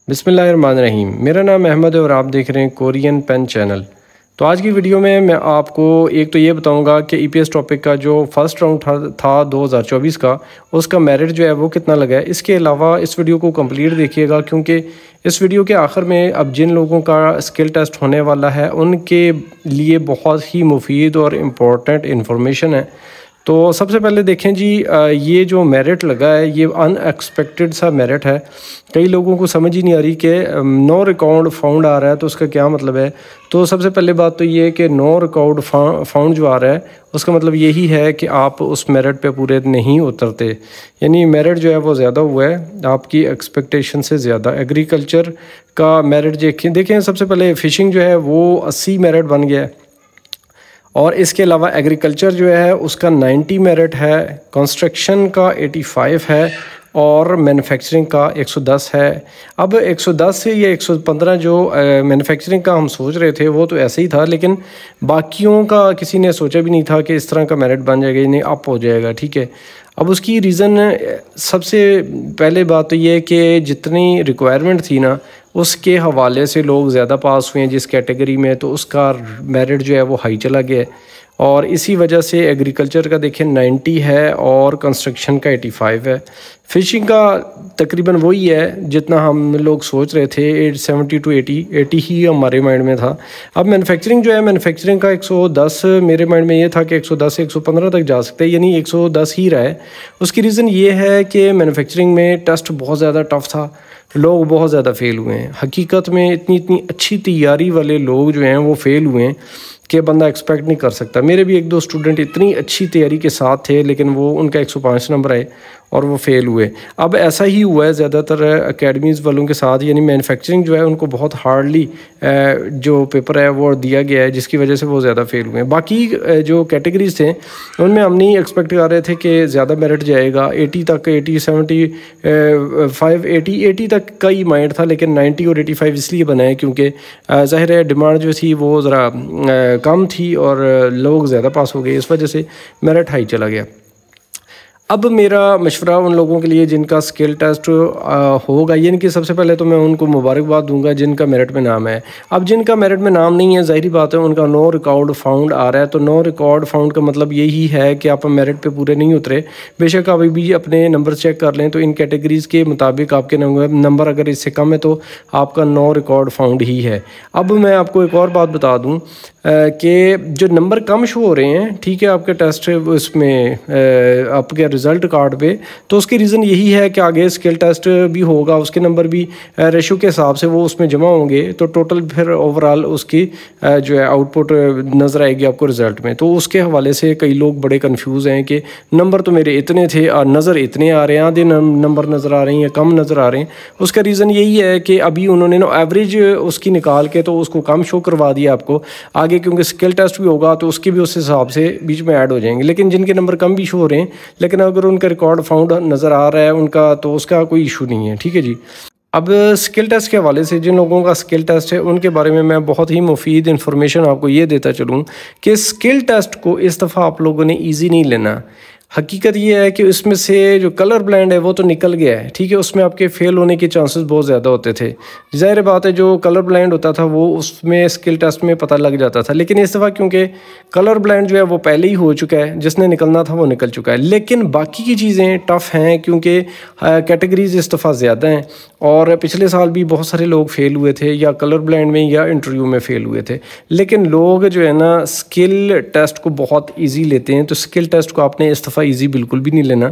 بسم اللہ الرحمن الرحیم۔ میرا نام احمد ہے اور آپ دیکھ رہے ہیں کورین پین چینل۔ تو آج کی ویڈیو میں آپ کو ایک تو یہ بتاؤں گا کہ ای پی ایس ٹاپک کا جو فرسٹ راؤنڈ تھا 2024 کا، اس کا میرٹ جو ہے وہ کتنا لگا ہے۔ اس کے علاوہ اس ویڈیو کو کمپلیٹ دیکھیے گا، کیونکہ اس ویڈیو کے آخر میں اب جن لوگوں کا اسکل ٹیسٹ ہونے والا ہے ان کے لیے بہت ہی مفید اور امپورٹنٹ انفارمیشن ہے۔ تو سب سے پہلے دیکھیں جی، یہ جو میرٹ لگا ہے یہ ان ایکسپیکٹڈ سا میرٹ ہے۔ کئی لوگوں کو سمجھ ہی نہیں آ رہی کہ نو ریکارڈ فاؤنڈ آ رہا ہے تو اس کا کیا مطلب ہے۔ تو سب سے پہلے بات تو یہ ہے کہ نو ریکارڈ فاؤنڈ جو آ رہا ہے اس کا مطلب یہی ہے کہ آپ اس میرٹ پہ پورے نہیں اترتے، یعنی میرٹ جو ہے وہ زیادہ ہوا ہے آپ کی ایکسپیکٹیشن سے زیادہ۔ ایگریکلچر کا میرٹ دیکھیں، سب سے پہلے فشنگ جو ہے وہ 80 میرٹ بن گیا ہے، اور اس کے علاوہ ایگریکلچر جو ہے اس کا 90 میرٹ ہے، کنسٹرکشن کا 85 ہے، اور مینوفیکچرنگ کا 110 ہے۔ اب 110 سے یا 115 جو مینوفیکچرنگ کا ہم سوچ رہے تھے وہ تو ایسے ہی تھا، لیکن باقیوں کا کسی نے سوچا بھی نہیں تھا کہ اس طرح کا میرٹ بن جائے گا، یعنی اپ ہو جائے گا، ٹھیک ہے۔ اب اس کی ریزن سب سے پہلے بات تو یہ ہے کہ جتنی ریکوائرمنٹ تھی نا اس کے حوالے سے لوگ زیادہ پاس ہوئے ہیں جس کیٹیگری میں، تو اس کا میرٹ جو ہے وہ ہائی چلا گیا ہے، اور اسی وجہ سے ایگریکلچر کا دیکھیں 90 ہے اور کنسٹرکشن کا 85 ہے۔ فشنگ کا تقریباً وہی ہے جتنا ہم لوگ سوچ رہے تھے، 70 to 80 ہی ہمارے مائنڈ میں تھا۔ اب مینوفیکچرنگ جو ہے، مینوفیکچرنگ کا 110 میرے مائنڈ میں یہ تھا کہ 110 سے 115 تک جا سکتے ہیں، یعنی 110 ہی رہا ہے۔ اس کی ریزن یہ ہے کہ مینوفیکچرنگ میں ٹیسٹ بہت زیادہ ٹف تھا، لوگ بہت زیادہ فیل ہوئے ہیں۔ حقیقت میں اتنی اچھی تیاری والے لوگ جو ہیں وہ فیل ہوئے ہیں کہ بندہ ایکسپیکٹ نہیں کر سکتا۔ میرے بھی ایک دو اسٹوڈنٹ اتنی اچھی تیاری کے ساتھ تھے لیکن وہ ان کا 105 نمبر آئے اور وہ فیل ہوئے۔ اب ایسا ہی ہوا ہے زیادہ تر اکیڈمیز والوں کے ساتھ، یعنی مینوفیکچرنگ جو ہے ان کو بہت ہارڈلی جو پیپر ہے وہ دیا گیا ہے، جس کی وجہ سے وہ زیادہ فیل ہوئے ہیں۔ باقی جو کیٹیگریز تھے ان میں ہم نہیں ایکسپیکٹ کر رہے تھے کہ زیادہ میرٹ جائے گا، 80 تک، 80 75 80 تک کا ہی مائنڈ تھا، لیکن 90 اور 85 اس لیے بنا ہے کیونکہ ظاہر ہے ڈیمانڈ جو تھی وہ ذرا کم تھی اور لوگ زیادہ پاس ہو گئے، اس وجہ سے میرٹ ہائی چلا گیا۔ اب میرا مشورہ ان لوگوں کے لیے جن کا اسکل ٹیسٹ ہوگا، یعنی کہ سب سے پہلے تو میں ان کو مبارکباد دوں گا جن کا میرٹ میں نام ہے۔ اب جن کا میرٹ میں نام نہیں ہے، ظاہری بات ہے ان کا نو ریکارڈ فاؤنڈ آ رہا ہے، تو نو ریکارڈ فاؤنڈ کا مطلب یہی ہے کہ آپ میرٹ پہ پورے نہیں اترے۔ بے شک آپ بھی اپنے نمبر چیک کر لیں تو ان کیٹیگریز کے مطابق آپ کے نمبر اگر اس سے کم ہے تو آپ کا نو ریکارڈ فاؤنڈ ہی ہے۔ اب میں آپ کو ایک اور بات بتا دوں کہ جو نمبر کم شو ہو رہے ہیں، ٹھیک ہے، آپ کے ٹیسٹ اس میں آپ کے رزلٹ کارڈ پہ، تو اس کی ریزن یہی ہے کہ آگے اسکل ٹیسٹ بھی ہوگا، اس کے نمبر بھی ریشو کے حساب سے وہ اس میں جمع ہوں گے، تو ٹوٹل پھر اوورال اس کی جو ہے آؤٹ پٹ نظر آئے گی آپ کو رزلٹ میں۔ تو اس کے حوالے سے کئی لوگ بڑے کنفیوز ہیں کہ نمبر تو میرے اتنے تھے اور نظر اتنے آ رہے ہیں، آدھے نمبر نظر آ رہے ہیں یا کم نظر آ رہے ہیں۔ اس کا ریزن یہی ہے کہ ابھی انہوں نے ایوریج اس کی نکال کے تو اس کو کم شو کروا دیا آپ کو، آگے کیونکہ اسکل ٹیسٹ بھی ہوگا تو اس کی بھی اس حساب سے بیچ میں ایڈ ہو جائیں گے۔ لیکن جن کے نمبر کم بھی شو ہو رہے ہیں لیکن اگر ان کا ریکارڈ فاؤنڈ نظر آ رہا ہے ان کا، تو اس کا کوئی ایشو نہیں ہے، ٹھیک ہے جی۔ اب اسکل ٹیسٹ کے حوالے سے جن لوگوں کا اسکل ٹیسٹ ہے ان کے بارے میں بہت ہی مفید انفارمیشن آپ کو یہ دیتا چلوں کہ اسکل ٹیسٹ کو اس دفعہ آپ لوگوں نے ایزی نہیں لینا۔ حقیقت یہ ہے کہ اس میں سے جو کلر بلائنڈ ہے وہ تو نکل گیا ہے، ٹھیک ہے، اس میں آپ کے فیل ہونے کے چانسز بہت زیادہ ہوتے تھے۔ ظاہر بات ہے جو کلر بلائنڈ ہوتا تھا وہ اس میں اسکل ٹیسٹ میں پتہ لگ جاتا تھا، لیکن اس دفعہ کیونکہ کلر بلائنڈ جو ہے وہ پہلے ہی ہو چکا ہے، جس نے نکلنا تھا وہ نکل چکا ہے، لیکن باقی کی چیزیں ٹف ہیں کیونکہ کیٹیگریز اس دفعہ زیادہ ہیں، اور پچھلے سال بھی بہت سارے لوگ فیل ہوئے تھے یا کلر بلائنڈ میں یا انٹرویو میں فیل ہوئے تھے، لیکن لوگ جو ہے نا اسکل ٹیسٹ کو بہت ایزی لیتے ہیں۔ تو اسکل ٹیسٹ کو آپ نے اس دفعہ ایزی بالکل بھی نہیں لینا۔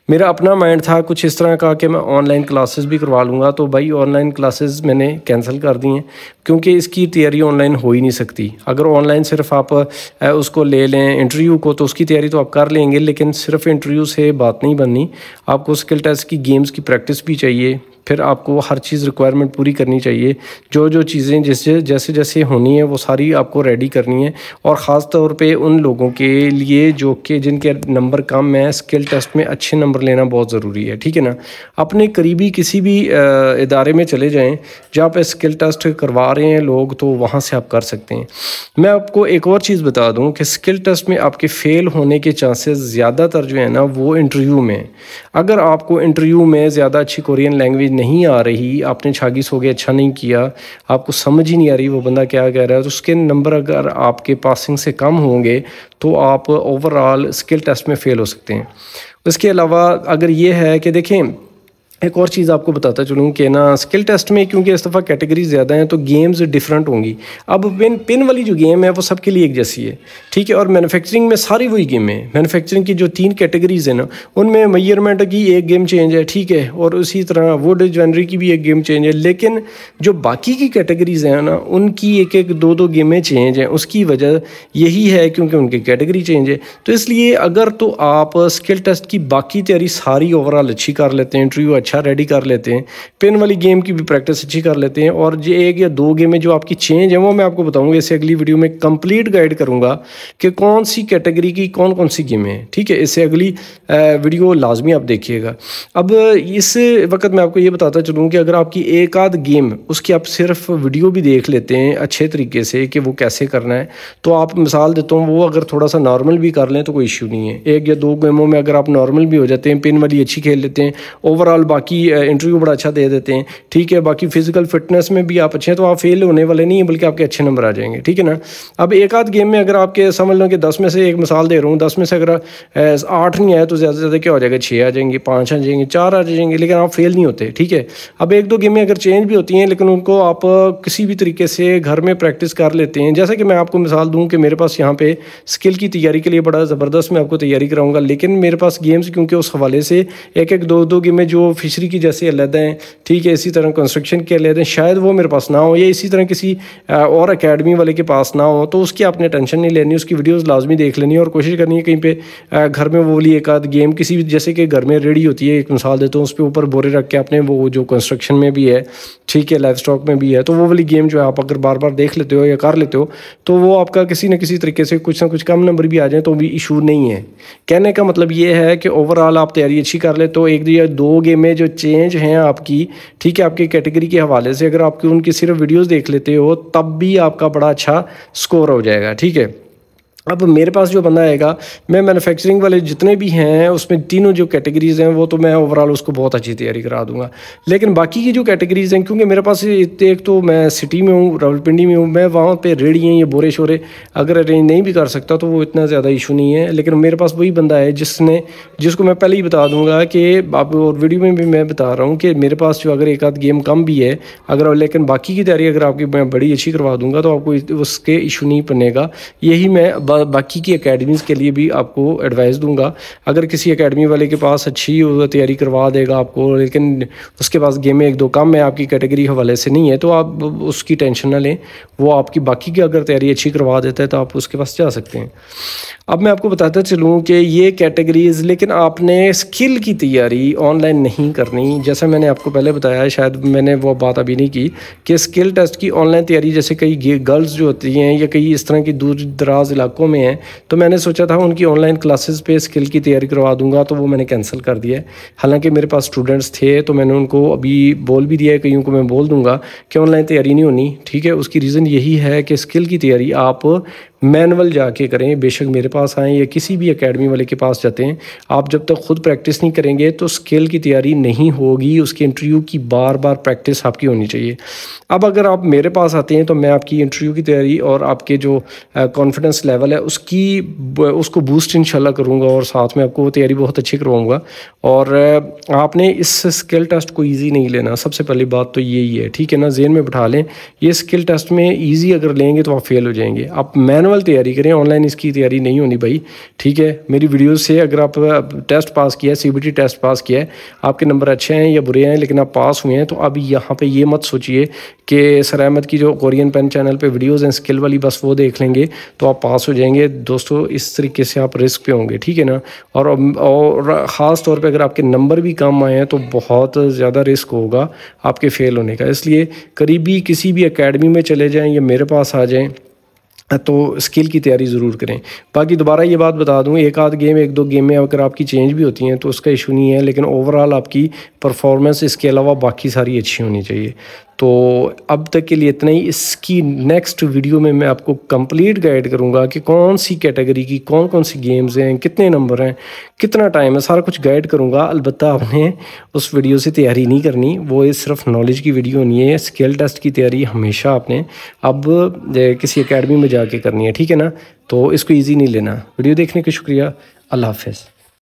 میرا اپنا مائنڈ تھا کچھ اس طرح کا کہ میں آن لائن کلاسز بھی کروا لوں گا، تو بھائی آن لائن کلاسز میں نے کینسل کر دی ہیں کیونکہ اس کی تیاری آن لائن ہو ہی نہیں سکتی۔ اگر آن لائن صرف آپ اس کو لے لیں انٹرویو کو تو اس کی تیاری تو آپ کر لیں گے، لیکن صرف انٹرویو سے بات نہیں بننی، آپ کو اسکل ٹیسٹ کی گیمز کی پریکٹس بھی چاہیے، پھر آپ کو ہر چیز ریکوائرمنٹ پوری کرنی چاہیے، جو چیزیں جیسے ہونی ہیں وہ ساری آپ کو ریڈی کرنی ہے، اور خاص طور پہ ان لوگوں کے لیے جو کہ جن کے نمبر کم ہیں، اسکل ٹیسٹ میں اچھے نمبر لینا بہت ضروری ہے، ٹھیک ہے نا۔ اپنے قریبی کسی بھی ادارے میں چلے جائیں جہاں پہ اسکل ٹیسٹ کروا رہے ہیں لوگ، تو وہاں سے آپ کر سکتے ہیں۔ میں آپ کو ایک اور چیز بتا دوں کہ اسکل ٹیسٹ میں آپ کے فیل ہونے کے چانسز زیادہ تر جو ہے نا وہ انٹرویو میں، اگر آپ کو انٹرویو میں زیادہ اچھی کورین لینگویج نہیں آ رہی، آپ نے چھاگیس ہو گیا اچھا نہیں کیا، آپ کو سمجھ ہی نہیں آ رہی وہ بندہ کیا کہہ رہا ہے، تو اس کے نمبر اگر آپ کے پاسنگ سے کم ہوں گے تو آپ اوور آل اسکل ٹیسٹ میں فیل ہو سکتے ہیں۔ اس کے علاوہ اگر یہ ہے کہ دیکھیں ایک اور چیز آپ کو بتاتا چلوں کہ نا اسکل ٹیسٹ میں کیونکہ اس دفعہ کیٹیگریز زیادہ ہیں تو گیمز ڈفرینٹ ہوں گی۔ اب پن والی جو گیم ہے وہ سب کے لیے ایک جیسی ہے، ٹھیک ہے، اور مینوفیکچرنگ میں ساری وہی گیمیں ہیں۔ مینوفیکچرنگ کی جو 3 کیٹیگریز ہیں نا ان میں میئرمنٹ کی ایک گیم چینج ہے، ٹھیک ہے، اور اسی طرح ووڈ جوینری کی بھی ایک گیم چینج ہے، لیکن جو باقی کی کیٹیگریز ہیں نا ان کی ایک ایک دو دو گیمیں چینج ہیں۔ اس کی وجہ یہی ہے کیونکہ ان کی کیٹیگری چینج ہے۔ تو اس لیے اگر تو آپ اسکل ٹیسٹ کی باقی تیاری ساری اوور آل اچھی کر لیتے ہیں، انٹرویو اچھا ریڈی کر لیتے ہیں، پن والی گیم کی بھی پریکٹس اچھی کر لیتے ہیں، اور جو 1 یا 2 گیمیں جو آپ کی چینج ہیں وہ میں آپ کو بتاؤں گا اس سے اگلی ویڈیو میں کمپلیٹ گائیڈ کروں گا کہ کون سی کیٹیگری کی کون سی گیمیں ہیں، ٹھیک ہے، اس سے اگلی ویڈیو لازمی آپ دیکھیے گا۔ اب اس وقت میں آپ کو یہ بتاتا چلوں کہ اگر آپ کی ایک آدھ گیم اس کی آپ صرف ویڈیو بھی دیکھ لیتے ہیں اچھے طریقے سے کہ وہ کیسے کرنا ہے، تو آپ مثال دیتا ہوں وہ اگر تھوڑا سا نارمل بھی کر لیں تو کوئی ایشو نہیں ہے۔ 1 یا 2 گیموں میں اگر آپ نارمل بھی ہو جاتے ہیں، پن والی اچھی کھیل لیتے ہیں، اوور آل باقی انٹرویو بڑا اچھا دے دیتے ہیں، ٹھیک ہے، باقی فزیکل فٹنس میں بھی آپ اچھے ہیں تو آپ فیل ہونے والے نہیں ہیں بلکہ آپ کے اچھے نمبر آ جائیں گے، ٹھیک ہے نا۔ اب ایک آدھ گیم میں اگر آپ کے سمجھ لو کہ 10 میں سے ایک مثال دے رہا ہوں، 10 میں سے اگر 8 نہیں آئے تو زیادہ سے زیادہ کیا ہو جائے گا، 6 آ جائیں گے، 5 آ جائیں گے، 4 آ جائیں گے، لیکن آپ فیل نہیں ہوتے، ٹھیک ہے۔ اب 1 2 گیمیں اگر چینج بھی ہوتی ہیں لیکن ان کو آپ کسی بھی طریقے سے گھر میں پریکٹس کر لیتے ہیں، جیسا کہ میں آپ کو مثال دوں کہ میرے پاس یہاں پہ اسکل کی تیاری کے لیے بڑا زبردست میں آپ کو تیاری کراؤں گا، لیکن میرے پاس گیمز کیونکہ اس حوالے سے 1 1 2 2 گیمیں جو فشری کی جیسے علیحدہ ہیں، ٹھیک ہے، اسی طرح کنسٹرکشن کے علیحدہ ہیں، شاید وہ میرے پاس نہ ہو یا اسی طرح کسی اور اکیڈمی والے کے پاس نہ ہو، تو اس کی آپ نے ٹینشن نہیں لینی، اس کی ویڈیوز لازمی دیکھ لینی اور کوشش کرنی ہے کہیں پہ گھر میں وہ والی ایک آدھ گیم کسی بھی، جیسے کہ گھر میں ریڈی ہوتی ہے، ایک مثال دیتا ہوں، اس پہ اوپر بورے رکھ کے آپ نے وہ جو کنسٹرکشن میں بھی ہے، ٹھیک ہے، لائف اسٹاک میں بھی ہے، تو وہ والی گیم جو ہے آپ اگر بار بار دیکھ لیتے ہو یا کر لیتے ہو تو وہ آپ کا کسی نہ کسی طریقے سے کچھ نہ کچھ کم نمبر بھی آ جائیں تو بھی ایشو نہیں ہے۔ کہنے کا مطلب یہ ہے کہ اوور آل آپ تیاری اچھی کر لیں تو 1 یا 2 گیمیں جو چینج ہیں آپ کی، ٹھیک ہے، آپ کی کیٹیگری کے حوالے سے اگر آپ کی ان کی صرف ویڈیوز دیکھ لیتے ہو تب بھی آپ کا بڑا اچھا سکور ہو جائے گا، ٹھیک ہے۔ اب میرے پاس جو بندہ آئے گا، میں مینوفیکچرنگ والے جتنے بھی ہیں اس میں تینوں جو کیٹیگریز ہیں وہ تو میں اوور آل اس کو بہت اچھی تیاری کرا دوں گا، لیکن باقی کی جو کیٹیگریز ہیں کیونکہ میرے پاس ایک تو میں سٹی میں ہوں، راولپنڈی میں ہوں، میں وہاں پہ ریڈی ہیں یہ بورے شورے اگر ارینج نہیں بھی کر سکتا تو وہ اتنا زیادہ ایشو نہیں ہے، لیکن میرے پاس وہی بندہ ہے جس کو میں پہلے ہی بتا دوں گا کہ آپ، اور ویڈیو میں بھی میں بتا رہا ہوں کہ میرے پاس جو اگر ایک آدھ گیم کم بھی ہے اگر، لیکن باقی کی تیاری اگر آپ کی میں بڑی اچھی کروا دوں گا تو آپ کو اس کے ایشو نہیں بنے گا۔ یہی میں باقی کی اکیڈمیز کے لیے بھی آپ کو ایڈوائز دوں گا۔ اگر کسی اکیڈمی والے کے پاس اچھی تیاری کروا دے گا آپ کو لیکن اس کے پاس گیمیں 1 2 کم ہے، آپ کی کیٹیگری حوالے سے نہیں ہے، تو آپ اس کی ٹینشن نہ لیں، وہ آپ کی باقی کی اگر تیاری اچھی کروا دیتا ہے تو آپ اس کے پاس جا سکتے ہیں۔ اب میں آپ کو بتاتا چلوں کہ یہ کیٹیگریز، لیکن آپ نے اسکل کی تیاری آن لائن نہیں کرنی، جیسا میں نے آپ کو پہلے بتایا ہے، شاید میں نے وہ بات ابھی نہیں کی کہ اسکل ٹیسٹ کی آن لائن تیاری جیسے کئی گرلز جو ہوتی ہیں یا کئی اس طرح کی دور دراز علاقوں میں ہیں، تو میں نے سوچا تھا ان کی آن لائن کلاسز پہ اسکل کی تیاری کروا دوں گا، تو وہ میں نے کینسل کر دیا ہے۔ حالانکہ میرے پاس اسٹوڈنٹس تھے تو میں نے ان کو ابھی بول بھی دیا ہے، کئیوں کو میں بول دوں گا کہ آن لائن تیاری نہیں ہونی، ٹھیک ہے۔ اس کی ریزن یہی ہے کہ اسکل کی تیاری آپ مینول جا کے کریں، بے شک میرے پاس آئیں یا کسی بھی اکیڈمی والے کے پاس جاتے ہیں، آپ جب تک خود پریکٹس نہیں کریں گے تو اسکل کی تیاری نہیں ہوگی، اس کے انٹرویو کی بار بار پریکٹس آپ کی ہونی چاہیے۔ اب اگر آپ میرے پاس آتے ہیں تو میں آپ کی انٹرویو کی تیاری اور آپ کے جو کانفیڈنس لیول ہے اس کو بوسٹ انشاءاللہ کروں گا، اور ساتھ میں آپ کو تیاری بہت اچھی کرواؤں گا۔ اور آپ نے اس اسکل ٹیسٹ کو ایزی نہیں لینا، سب سے پہلی بات تو یہی ہے، ٹھیک ہے نا، ذہن میں بٹھا لیں، یہ اسکل ٹیسٹ میں ایزی اگر لیں گے تو آپ فیل ہو جائیں گے۔ آپ مینول تیاری کریں، آن لائن اس کی تیاری نہیں ہونی بھائی، ٹھیک ہے۔ میری ویڈیوز سے اگر آپ ٹیسٹ پاس کیا ہے، CBT ٹیسٹ پاس کیا ہے، آپ کے نمبر اچھے ہیں یا برے ہیں لیکن آپ پاس ہوئے ہیں، تو اب یہاں پہ یہ مت سوچئے کہ سر احمد کی جو کورین پین چینل پہ ویڈیوز ہیں اسکل والی بس وہ دیکھ لیں گے تو آپ پاس ہو جائیں گے۔ دوستو اس طریقے سے آپ رسک پہ ہوں گے، ٹھیک ہے نا، اور خاص طور پہ اگر آپ کے نمبر بھی کم آئے ہیں تو بہت زیادہ رسک ہوگا آپ کے فیل ہونے کا۔ اس لیے قریبی کسی بھی اکیڈمی میں چلے جائیں یا میرے پاس آ جائیں تو اسکل کی تیاری ضرور کریں۔ باقی دوبارہ یہ بات بتا دوں، ایک آدھ گیم 1 2 گیمیں اگر آپ کی چینج بھی ہوتی ہیں تو اس کا ایشو نہیں ہے، لیکن اوور آل آپ کی پرفارمنس اس کے علاوہ باقی ساری اچھی ہونی چاہیے۔ تو اب تک کے لیے اتنا ہی. اس کی نیکسٹ ویڈیو میں آپ کو کمپلیٹ گائیڈ کروں گا کہ کون سی کیٹیگری کی کون کون سی گیمز ہیں، کتنے نمبر ہیں، کتنا ٹائم ہے، سارا کچھ گائیڈ کروں گا. البتہ آپ نے اس ویڈیو سے تیاری نہیں کرنی، وہ صرف نالج کی ویڈیو نہیں ہے. اسکل ٹیسٹ کی تیاری ہمیشہ آپ نے اب کسی اکیڈمی میں جا کے کرنی ہے، ٹھیک ہے نا. تو اس کو ایزی نہیں لینا. ویڈیو دیکھنے کا شکریہ. اللہ حافظ.